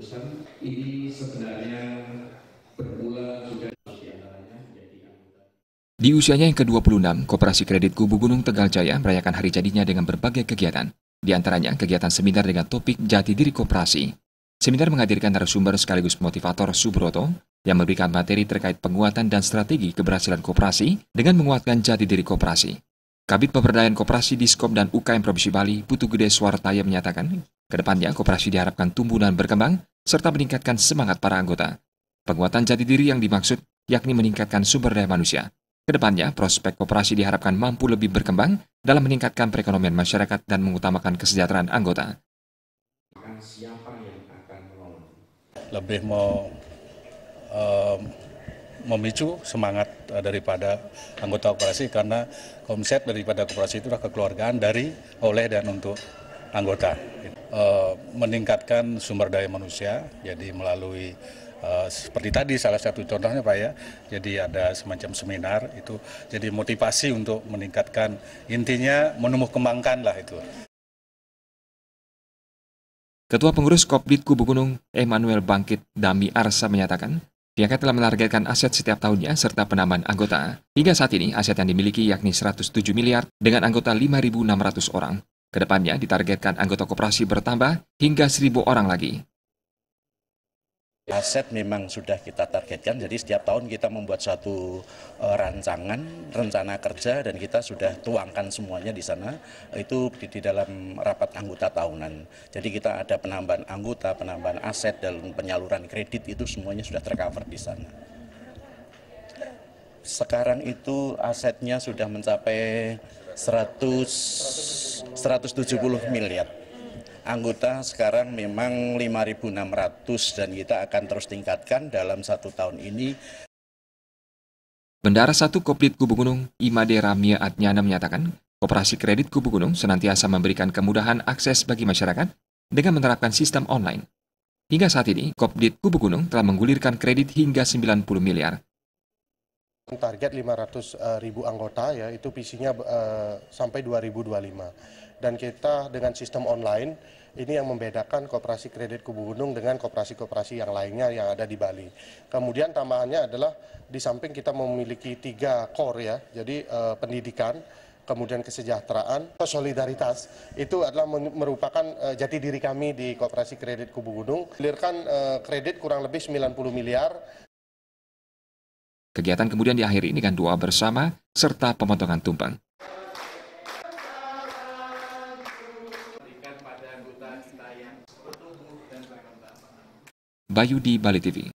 keputusan ini sebenarnya bermula sudah diantaranya menjadi anggota. Di usianya yang ke-26, Koperasi Kredit Kubu Gunung Tegal Jaya merayakan hari jadinya dengan berbagai kegiatan. Di antaranya kegiatan seminar dengan topik Jati Diri Koperasi. Seminar menghadirkan narasumber sekaligus motivator Subroto yang memberikan materi terkait penguatan dan strategi keberhasilan koperasi dengan menguatkan jati diri koperasi. Kabid Pemberdayaan Koperasi Diskop dan UKM Provinsi Bali, Putu Gede Swartaya menyatakan, kedepannya koperasi diharapkan tumbuh dan berkembang, serta meningkatkan semangat para anggota. Penguatan jati diri yang dimaksud yakni meningkatkan sumber daya manusia. Kedepannya, prospek koperasi diharapkan mampu lebih berkembang dalam meningkatkan perekonomian masyarakat dan mengutamakan kesejahteraan anggota. Lebih memicu semangat daripada anggota koperasi, karena konsep daripada koperasi itu adalah kekeluargaan dari, oleh, dan untuk anggota. Meningkatkan sumber daya manusia, jadi melalui seperti tadi salah satu contohnya Pak ya, jadi ada semacam seminar itu, jadi motivasi untuk meningkatkan, intinya menumbuh kembangkan lah itu. Ketua Pengurus Kopdit Kubu Gunung, Emmanuel Bangkit Dami Arsa menyatakan, pihaknya telah menargetkan aset setiap tahunnya serta penambahan anggota. Hingga saat ini, aset yang dimiliki yakni 107 miliar dengan anggota 5.600 orang. Kedepannya ditargetkan anggota koperasi bertambah hingga 1.000 orang lagi. Aset memang sudah kita targetkan, jadi setiap tahun kita membuat suatu rencana kerja, dan kita sudah tuangkan semuanya di sana, itu di dalam rapat anggota tahunan. Jadi kita ada penambahan anggota, penambahan aset, dan penyaluran kredit, itu semuanya sudah tercover di sana. Sekarang itu asetnya sudah mencapai 170 miliar. Anggota sekarang memang 5.600 dan kita akan terus tingkatkan dalam 1 tahun ini. Bendara 1 Kopdit Kubu Gunung, Imade Ramya Adnyana menyatakan, Koperasi Kredit Kubu Gunung senantiasa memberikan kemudahan akses bagi masyarakat dengan menerapkan sistem online. Hingga saat ini, Kopdit Kubu Gunung telah menggulirkan kredit hingga 90 miliar. Target 500.000 anggota ya, itu visinya sampai 2025. Dan kita dengan sistem online, ini yang membedakan Koperasi Kredit Kubu Gunung dengan koperasi-koperasi yang lainnya yang ada di Bali. Kemudian tambahannya adalah di samping kita memiliki 3 core ya, jadi pendidikan, kemudian kesejahteraan, solidaritas, itu adalah merupakan jati diri kami di Koperasi Kredit Kubu Gunung. Gulirkan kredit kurang lebih 90 miliar. Kegiatan kemudian diakhiri dengan doa bersama serta pemotongan tumpeng. Bayu di Bali TV.